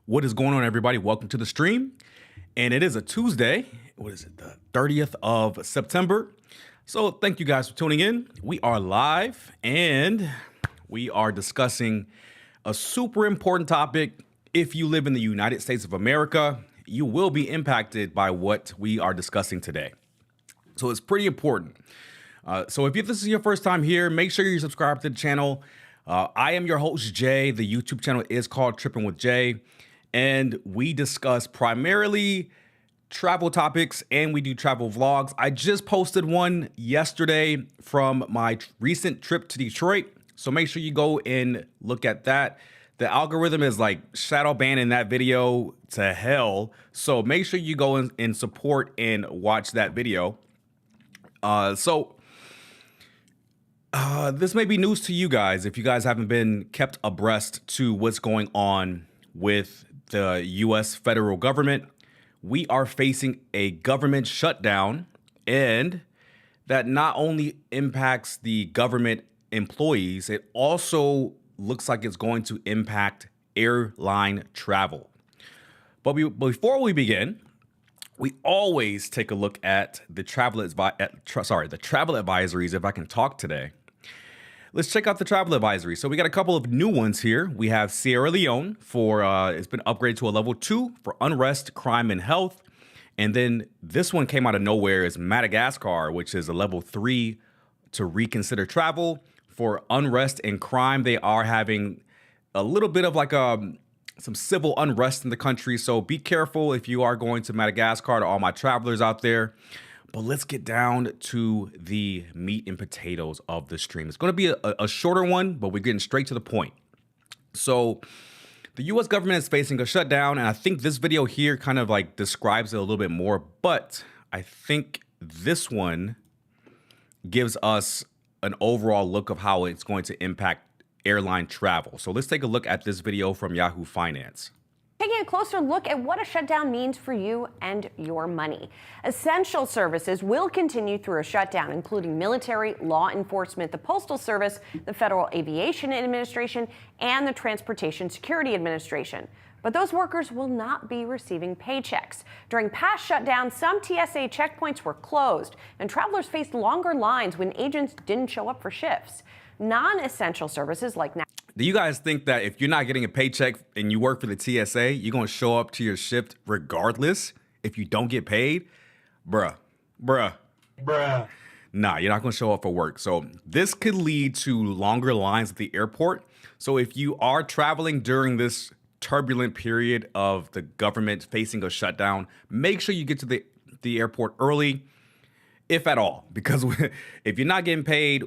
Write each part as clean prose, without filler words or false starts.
What is going on, everybody? Welcome to the stream. And it is a Tuesday. What is it? The 30th of September. So thank you guys for tuning in. We are live and we are discussing a super important topic. If you live in the United States of America, you will be impacted by what we are discussing today. So it's pretty important. So if this is your first time here, make sure you subscribe to the channel. I am your host, Jay. The YouTube channel is called Trippin with Jay. And we discuss primarily travel topics and we do travel vlogs. I just posted one yesterday from my recent trip to Detroit. So make sure you go and look at that. The algorithm is like shadow banning that video to hell. So make sure you go and support and watch that video. This may be news to you guys if you guys haven't been kept abreast to what's going on with the U.S. federal government. We are facing a government shutdown, and that not only impacts the government employees, it also looks like it's going to impact airline travel. But before we begin, we always take a look at the travel advisories, if I can talk today. Let's check out the travel advisory. So we got a couple of new ones here. We have Sierra Leone it's been upgraded to a level 2 for unrest, crime, and health. And then this one came out of nowhere is Madagascar, which is a level 3 to reconsider travel for unrest and crime. They are having a little bit of like some civil unrest in the country. So be careful if you are going to Madagascar, to all my travelers out there. But let's get down to the meat and potatoes of the stream. It's going to be a shorter one, but we're getting straight to the point. So the U.S. government is facing a shutdown, and I think this video here kind of like describes it a little bit more, but I think this one gives us an overall look of how it's going to impact airline travel. So let's take a look at this video from Yahoo Finance. Taking a closer look at what a shutdown means for you and your money. Essential services will continue through a shutdown, including military, law enforcement, the Postal Service, the Federal Aviation Administration, and the Transportation Security Administration. But those workers will not be receiving paychecks. During past shutdowns, some TSA checkpoints were closed, and travelers faced longer lines when agents didn't show up for shifts. Non-essential services like do you guys think that if you're not getting a paycheck and you work for the TSA, you're going to show up to your shift regardless if you don't get paid? Bruh. Nah, you're not going to show up for work. So this could lead to longer lines at the airport. So if you are traveling during this turbulent period of the government facing a shutdown, make sure you get to the airport early, if at all, because if you're not getting paid,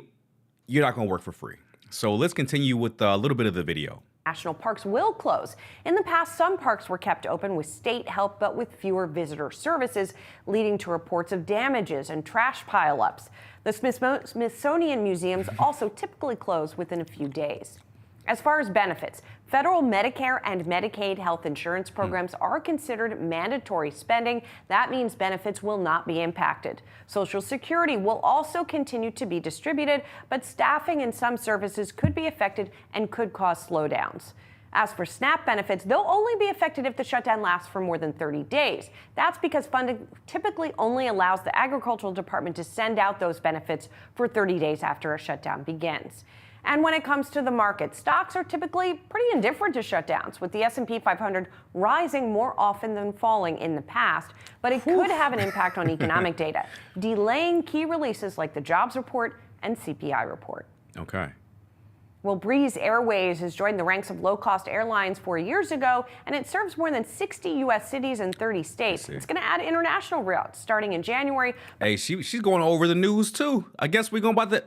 you're not going to work for free. So let's continue with a little bit of the video. National parks will close. In the past, some parks were kept open with state help, but with fewer visitor services, leading to reports of damages and trash pileups. The Smithsonian museums also typically close within a few days. As far as benefits, federal Medicare and Medicaid health insurance programs are considered mandatory spending. That means benefits will not be impacted. Social Security will also continue to be distributed, but staffing in some services could be affected and could cause slowdowns. As for SNAP benefits, they'll only be affected if the shutdown lasts for more than 30 days. That's because funding typically only allows the Agricultural Department to send out those benefits for 30 days after a shutdown begins. And when it comes to the market, stocks are typically pretty indifferent to shutdowns, with the S&P 500 rising more often than falling in the past. But it could have an impact on economic data, delaying key releases like the jobs report and CPI report. Okay. Well, Breeze Airways has joined the ranks of low-cost airlines 4 years ago, and it serves more than 60 U.S. cities and 30 states. It's going to add international routes starting in January. Hey, she's going over the news, too. I guess we're going to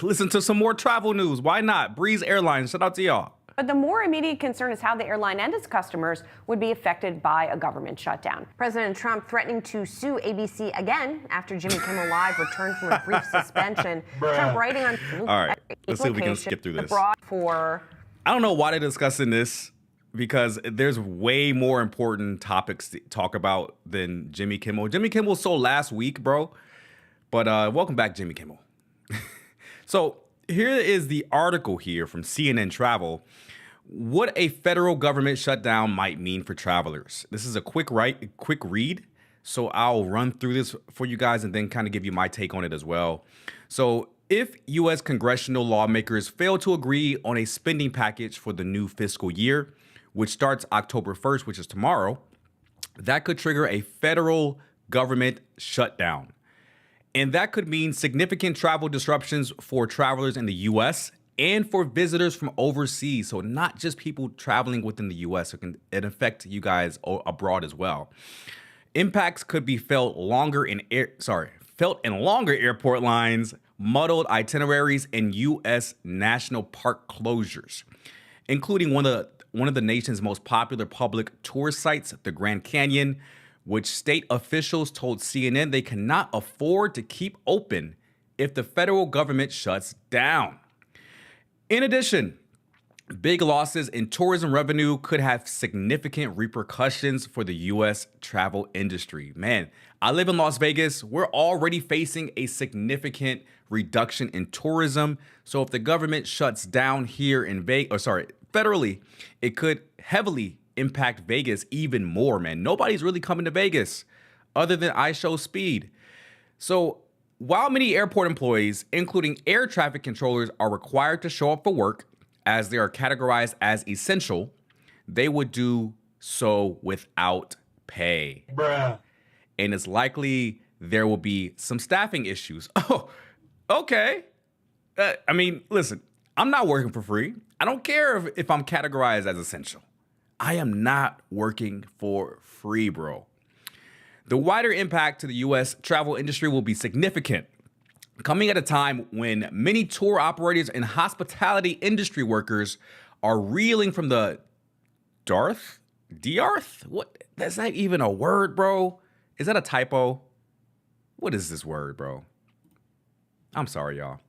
listen to some more travel news. Why not? Breeze Airlines, shout out to y'all. But the more immediate concern is how the airline and its customers would be affected by a government shutdown. President Trump threatening to sue ABC again after Jimmy Kimmel Live returned from a brief suspension. Trump writing on all right, let's see if we can skip through this. I don't know why they're discussing this, because there's way more important topics to talk about than Jimmy Kimmel. Jimmy Kimmel sold last week, bro. But welcome back, Jimmy Kimmel. So here is the article here from CNN Travel. What a federal government shutdown might mean for travelers. This is a quick read. So I'll run through this for you guys and then kind of give you my take on it as well. So if U.S. congressional lawmakers fail to agree on a spending package for the new fiscal year, which starts October 1st, which is tomorrow, that could trigger a federal government shutdown. And that could mean significant travel disruptions for travelers in the U.S. and for visitors from overseas. So not just people traveling within the U.S. It affect you guys abroad as well. Impacts could be felt in longer airport lines, muddled itineraries, and U.S. national park closures, including one of the nation's most popular public tourist sites, the Grand Canyon, which state officials told CNN they cannot afford to keep open if the federal government shuts down. In addition, big losses in tourism revenue could have significant repercussions for the U.S. travel industry. Man, I live in Las Vegas. We're already facing a significant reduction in tourism. So if the government shuts down here in federally, it could heavily impact Vegas even more, man. Nobody's really coming to Vegas other than I Show Speed. So while many airport employees, including air traffic controllers, are required to show up for work as they are categorized as essential, they would do so without pay. Bruh. And it's likely there will be some staffing issues. Oh, okay. Listen, I'm not working for free. I don't care if I'm categorized as essential. I am not working for free, bro. The wider impact to the U.S. travel industry will be significant, coming at a time when many tour operators and hospitality industry workers are reeling from the dearth? What? Is that even a word, bro? Is that a typo? What is this word, bro? I'm sorry, y'all.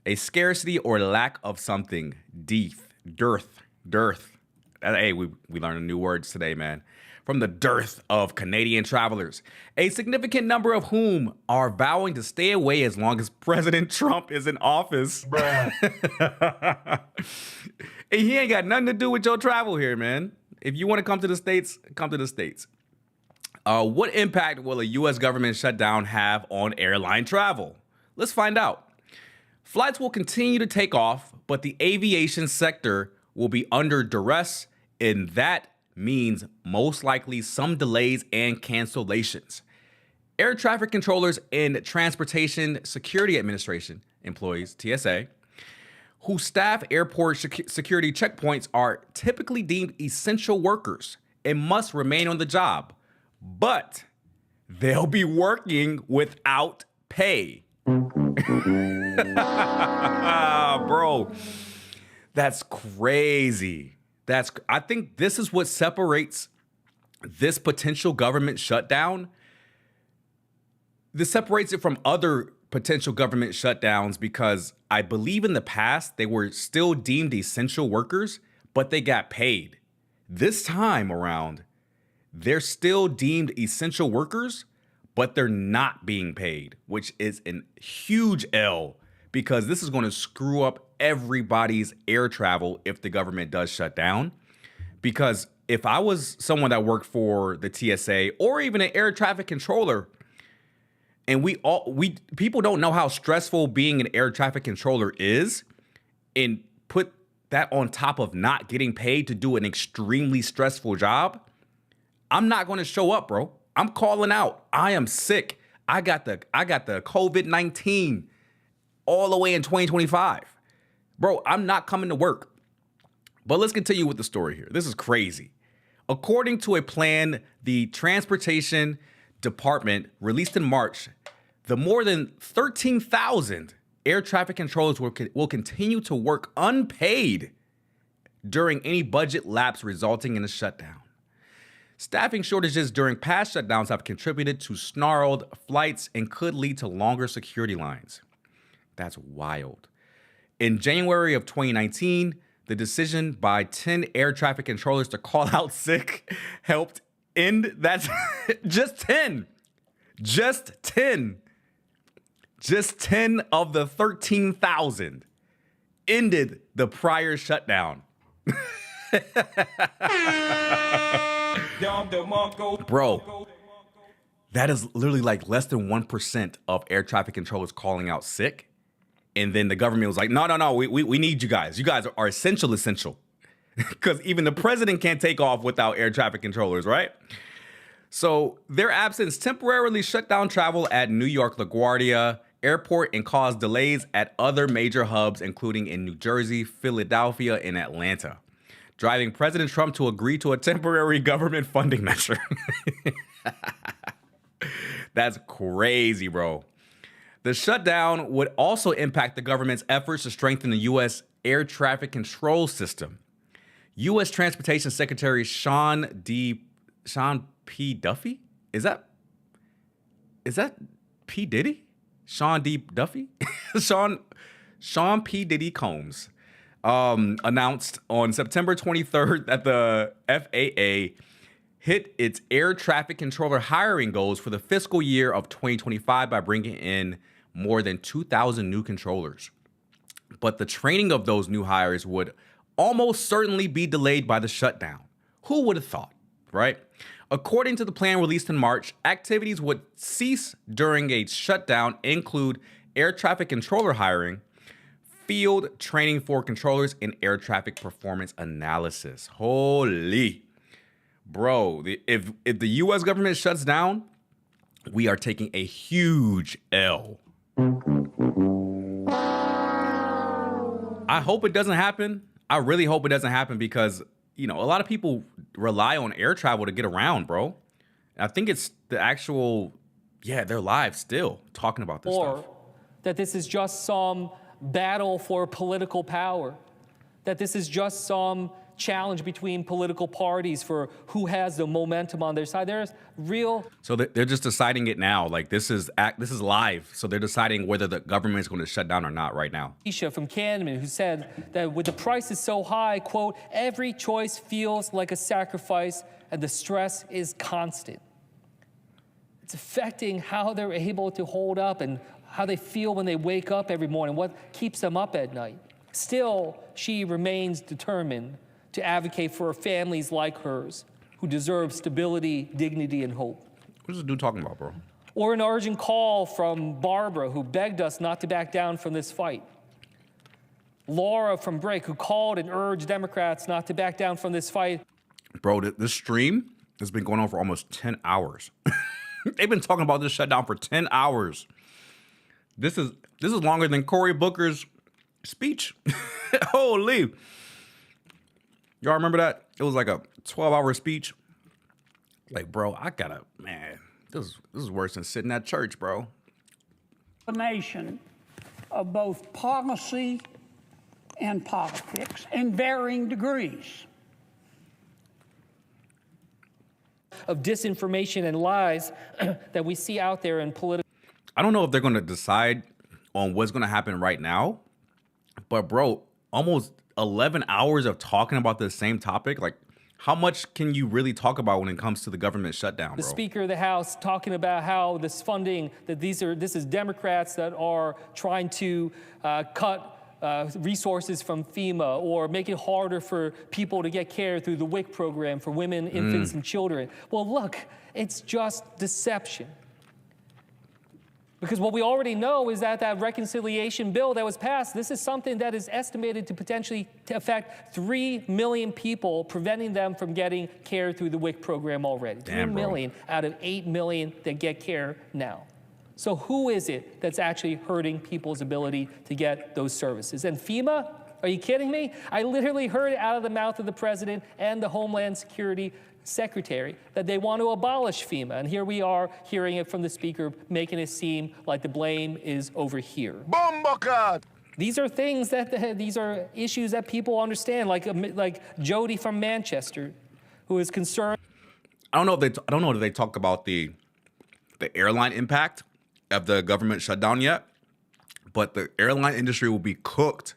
A scarcity or lack of something. Dearth. Hey, we learned new words today, man. From the dearth of Canadian travelers, a significant number of whom are vowing to stay away as long as President Trump is in office. Bruh. And he ain't got nothing to do with your travel here, man. If you want to come to the States, come to the States. What impact will a U.S. government shutdown have on airline travel? Let's find out. Flights will continue to take off, but the aviation sector will be under duress, and that means most likely some delays and cancellations. Air traffic controllers and Transportation Security Administration employees, TSA, who staff airport security checkpoints are typically deemed essential workers and must remain on the job, but they'll be working without pay. Bro, that's crazy. I think this is what separates this potential government shutdown. This separates it from other potential government shutdowns because I believe in the past they were still deemed essential workers, but they got paid. This time around, they're still deemed essential workers, but they're not being paid, which is a huge L because this is going to screw up everybody's air travel if the government does shut down. Because if I was someone that worked for the TSA or even an air traffic controller, and people don't know how stressful being an air traffic controller is, and put that on top of not getting paid to do an extremely stressful job, I'm not going to show up, bro. I'm calling out. I am sick. I got the COVID-19 all the way in 2025. Bro, I'm not coming to work. But let's continue with the story here. This is crazy. According to a plan the Transportation Department released in March, the more than 13,000 air traffic controllers will continue to work unpaid during any budget lapse resulting in a shutdown. Staffing shortages during past shutdowns have contributed to snarled flights and could lead to longer security lines. That's wild. In January of 2019, the decision by 10 air traffic controllers to call out sick helped end that. Just 10 of the 13,000 ended the prior shutdown. Bro, that is literally like less than 1% of air traffic controllers calling out sick. And then the government was like, no, we need you guys. You guys are essential. Because even the president can't take off without air traffic controllers, right? So their absence temporarily shut down travel at New York LaGuardia Airport and caused delays at other major hubs, including in New Jersey, Philadelphia, and Atlanta, driving President Trump to agree to a temporary government funding measure. That's crazy, bro. The shutdown would also impact the government's efforts to strengthen the U.S. air traffic control system. U.S. Transportation Secretary Sean P. Duffy? Is that P. Diddy? Sean D. Duffy? Sean P. Diddy Combs announced on September 23rd that the FAA hit its air traffic controller hiring goals for the fiscal year of 2025 by bringing in more than 2,000 new controllers. But the training of those new hires would almost certainly be delayed by the shutdown. Who would have thought, right? According to the plan released in March, activities would cease during a shutdown include air traffic controller hiring, field training for controllers, and air traffic performance analysis. Holy. Bro, if the U.S. government shuts down, we are taking a huge L. I hope it doesn't happen. I really hope it doesn't happen because, a lot of people rely on air travel to get around, bro. I think it's the actual, their lives still talking about this stuff. Or that this is just some battle for political power, that this is just some challenge between political parties for who has the momentum on their side. There's real. So they're just deciding it now. Like this is live. So they're deciding whether the government is going to shut down or not right now. Isha from Canada, who said that with the prices so high, quote, every choice feels like a sacrifice and the stress is constant. It's affecting how they're able to hold up and how they feel when they wake up every morning, what keeps them up at night. Still, she remains determined to advocate for families like hers who deserve stability, dignity, and hope. What's this dude talking about, bro? Or an urgent call from Barbara, who begged us not to back down from this fight. Laura from Brick, who called and urged Democrats not to back down from this fight. Bro, this stream has been going on for almost 10 hours. They've been talking about this shutdown for 10 hours. This is longer than Cory Booker's speech. Holy. Y'all remember that? It was like a 12-hour speech. Like, bro, this is worse than sitting at church, bro. Combination of both policy and politics in varying degrees. Of disinformation and lies that we see out there in political. I don't know if they're going to decide on what's going to happen right now, but bro, almost 11 hours of talking about the same topic. Like, how much can you really talk about when it comes to the government shutdown, bro? The Speaker of the House talking about how this funding, that this is Democrats that are trying to cut resources from FEMA or make it harder for people to get care through the WIC program for women, infants, and children. Well, look, it's just deception. Because what we already know is that reconciliation bill that was passed, this is something that is estimated to potentially affect 3 million people, preventing them from getting care through the WIC program already. Damn, 3 million out of 8 million that get care now. So who is it that's actually hurting people's ability to get those services? And FEMA? Are you kidding me? I literally heard it out of the mouth of the president and the Homeland Security Secretary that they want to abolish FEMA. And here we are hearing it from the speaker, making it seem like the blame is over here. These are things these are issues that people understand, like Jody from Manchester, who is concerned. I don't know if they talk about the airline impact of the government shutdown yet, but the airline industry will be cooked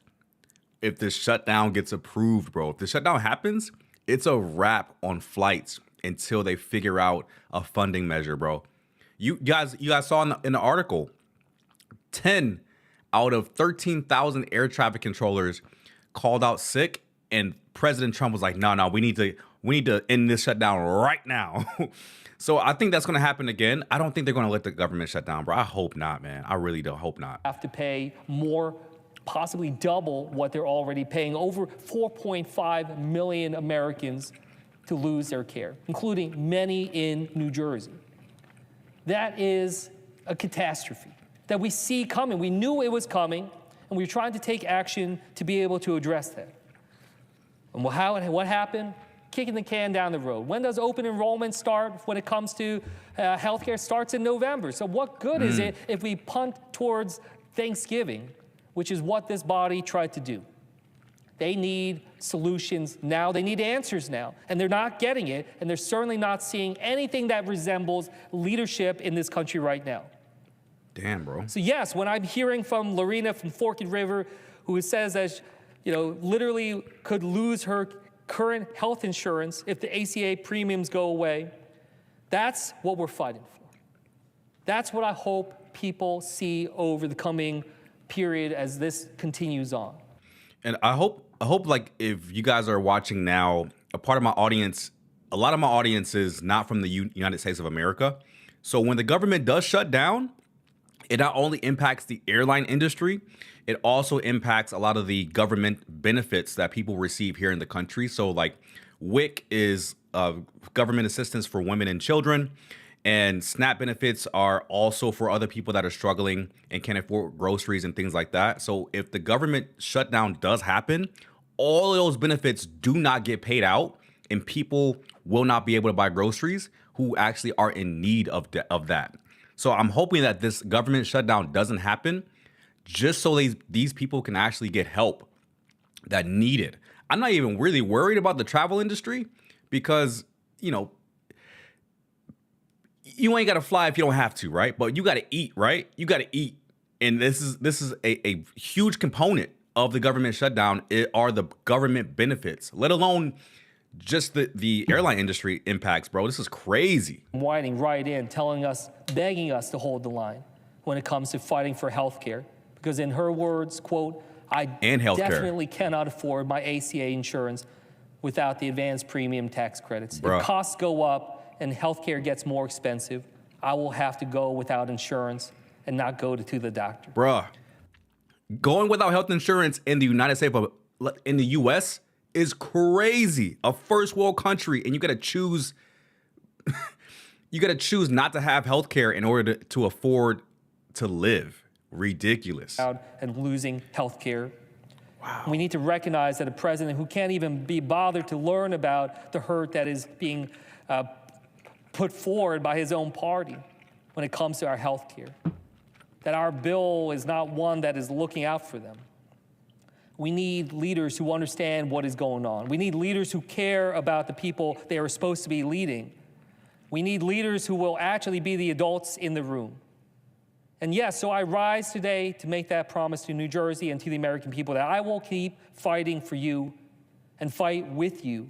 if this shutdown gets approved, bro. If the shutdown happens, it's a wrap on flights until they figure out a funding measure, bro. You guys saw in the article, 10 out of 13,000 air traffic controllers called out sick, and President Trump was like, no, we need to end this shutdown right now. So I think that's going to happen again. I don't think they're going to let the government shut down, bro. I hope not, man. I really don't hope not. Have to pay more, possibly double what they're already paying. Over 4.5 million Americans to lose their care, including many in New Jersey. That is a catastrophe that we see coming. We knew it was coming, and we were trying to take action to be able to address that. And what happened? Kicking the can down the road. When does open enrollment start when it comes to healthcare? Starts in November. So what good is it if we punt towards Thanksgiving, which is what this body tried to do? They need solutions now. They need answers now. And they're not getting it, and they're certainly not seeing anything that resembles leadership in this country right now. Damn, bro. So yes, when I'm hearing from Lorena from Forked River, who says that, literally could lose her current health insurance if the ACA premiums go away, that's what we're fighting for. That's what I hope people see over the coming period as this continues on. And I hope like if you guys are watching now, a lot of my audience is not from the United States of America. So when the government does shut down, it not only impacts the airline industry, it also impacts a lot of the government benefits that people receive here in the country. So like WIC is government assistance for women and children, and SNAP benefits are also for other people that are struggling and can't afford groceries and things like that. So if the government shutdown does happen, all of those benefits do not get paid out, and people will not be able to buy groceries who actually are in need of that. So I'm hoping that this government shutdown doesn't happen, just so these people can actually get help that need it. I'm not even really worried about the travel industry because, you ain't got to fly if you don't have to, right? But you got to eat, right? You got to eat. And this is a huge component of the government shutdown are the government benefits, let alone just the airline industry impacts, bro. This is crazy. Whining right in, begging us to hold the line when it comes to fighting for health care. Because in her words, quote, I definitely cannot afford my ACA insurance without the advanced premium tax credits. Bruh. If costs go up and healthcare gets more expensive, I will have to go without insurance and not go to the doctor. Bruh, going without health insurance in the United States, in the U.S., is crazy. A first world country, and you gotta choose. You gotta choose not to have health care in order to afford to live. Ridiculous. And losing health care. Wow. We need to recognize that a president who can't even be bothered to learn about the hurt that is being put forward by his own party when it comes to our health care, that our bill is not one that is looking out for them. We need leaders who understand what is going on. We need leaders who care about the people they are supposed to be leading. We need leaders who will actually be the adults in the room. And yes, so I rise today to make that promise to New Jersey and to the American people that I will keep fighting for you and fight with you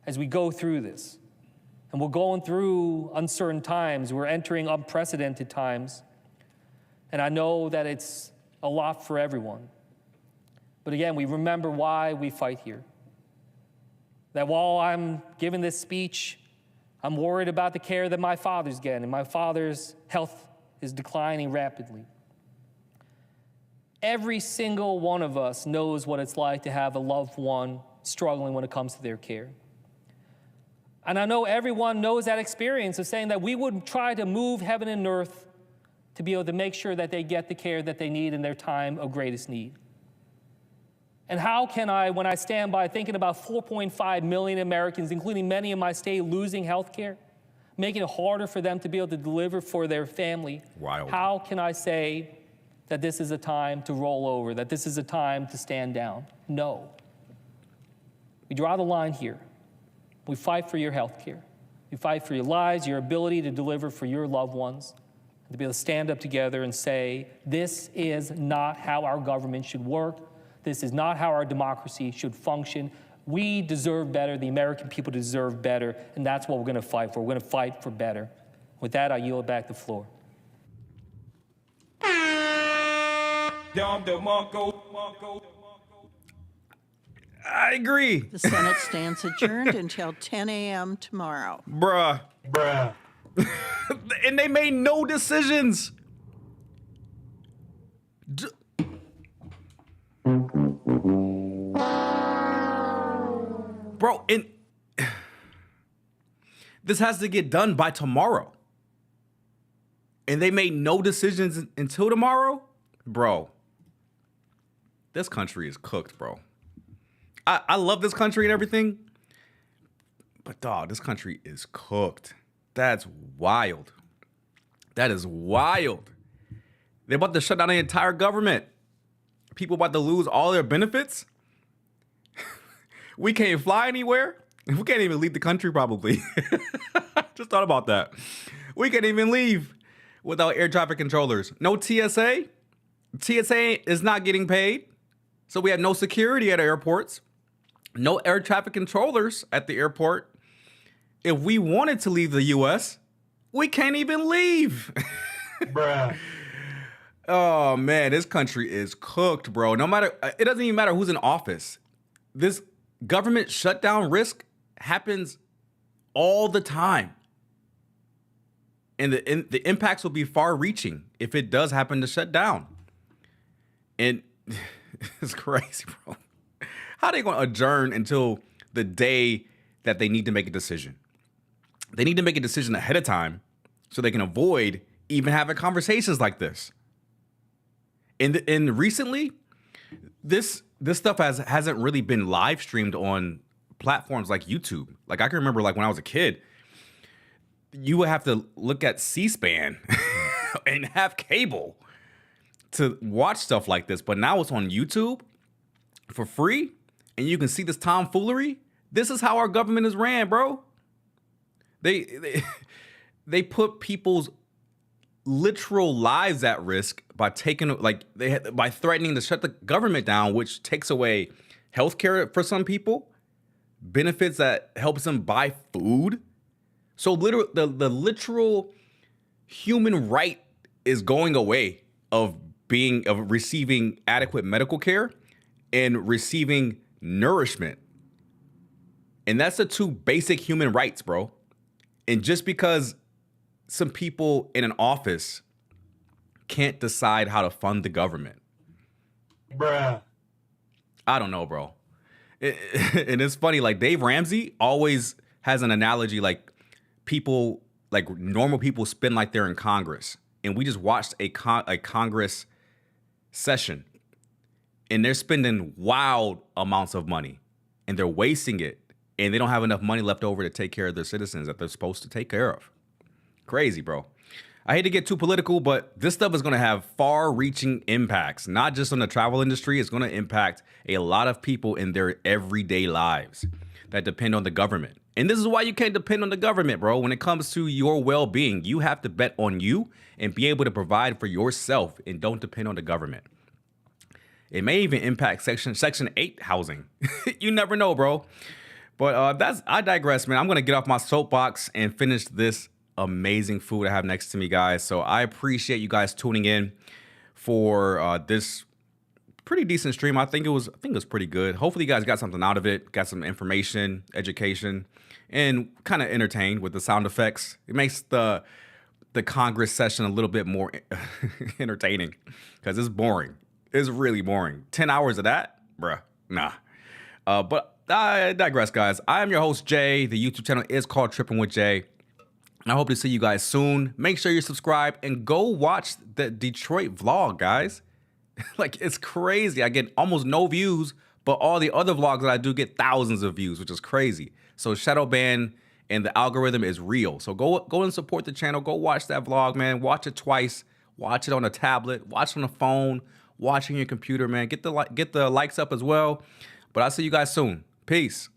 as we go through this. And we're going through uncertain times. We're entering unprecedented times. And I know that it's a lot for everyone. But again, we remember why we fight here. That while I'm giving this speech, I'm worried about the care that my father's getting, and my father's health is declining rapidly. Every single one of us knows what it's like to have a loved one struggling when it comes to their care. And I know everyone knows that experience of saying that we would try to move heaven and earth to be able to make sure that they get the care that they need in their time of greatest need. And how can I, when I stand by thinking about 4.5 million Americans, including many in my state, losing health care, making it harder for them to be able to deliver for their family, Wild. How can I say that this is a time to roll over, that this is a time to stand down? No. We draw the line here. We fight for your health care. We fight for your lives, your ability to deliver for your loved ones, and to be able to stand up together and say, this is not how our government should work. This is not how our democracy should function. We deserve better. The American people deserve better, and that's what we're going to fight for. We're going to fight for better. With that, I yield back the floor. I agree. The Senate stands adjourned until 10 a.m. tomorrow. Bruh. And they made no decisions. Bro, and this has to get done by tomorrow. And they made no decisions until tomorrow? Bro, this country is cooked, bro. I love this country and everything, but dog, this country is cooked. That's wild. That is wild. They're about to shut down the entire government. People about to lose all their benefits. We can't fly anywhere. We can't even leave the country probably. Just thought about that. We can't even leave without air traffic controllers. No TSA. TSA is not getting paid. So we have no security at airports. No air traffic controllers at the airport. If we wanted to leave the U.S., we can't even leave. Bruh. Oh, man, this country is cooked, bro. No matter, it doesn't even matter who's in office. This government shutdown risk happens all the time. And the impacts will be far-reaching if it does happen to shut down. And it's crazy, bro. How are they going to adjourn until the day that they need to make a decision? They need to make a decision ahead of time so they can avoid even having conversations like this. And recently, this stuff hasn't really been live streamed on platforms like YouTube. Like I can remember, like when I was a kid, you would have to look at C-SPAN and have cable to watch stuff like this. But now it's on YouTube for free, and you can see this tomfoolery. This is how our government is ran, bro. They put people's literal lives at risk by by threatening to shut the government down, which takes away healthcare for some people, benefits that helps them buy food. So the literal human right is going away of receiving adequate medical care and receiving nourishment. And that's the two basic human rights, bro. And just because some people in an office can't decide how to fund the government. Bruh. I don't know, bro. And it's funny, like Dave Ramsey always has an analogy like people, like normal people spend like they're in Congress. And we just watched a Congress session and they're spending wild amounts of money and they're wasting it. And they don't have enough money left over to take care of their citizens that they're supposed to take care of. Crazy, bro. I hate to get too political, but this stuff is going to have far-reaching impacts, not just on the travel industry. It's going to impact a lot of people in their everyday lives that depend on the government. And this is why you can't depend on the government, bro. When it comes to your well-being, you have to bet on you and be able to provide for yourself and don't depend on the government. It may even impact Section 8 housing. You never know, bro. But I digress, man. I'm going to get off my soapbox and finish this amazing food I have next to me, guys. So I appreciate you guys tuning in for this pretty decent stream. I think it was pretty good. Hopefully you guys got something out of it, got some information, education, and kind of entertained with the sound effects. It makes the Congress session a little bit more entertaining because it's boring. It's really boring. 10 hours of that? Bruh, nah. But I digress, guys. I am your host, Jay. The YouTube channel is called Trippin with Jay. I hope to see you guys soon. Make sure you subscribe and go watch the Detroit vlog, guys. Like, it's crazy. I get almost no views, but all the other vlogs that I do get thousands of views, which is crazy. So shadow ban and the algorithm is real. So go and support the channel. Go watch that vlog, man. Watch it twice. Watch it on a tablet. Watch it on a phone. Watch it on your computer, man. Get the likes up as well. But I'll see you guys soon. Peace.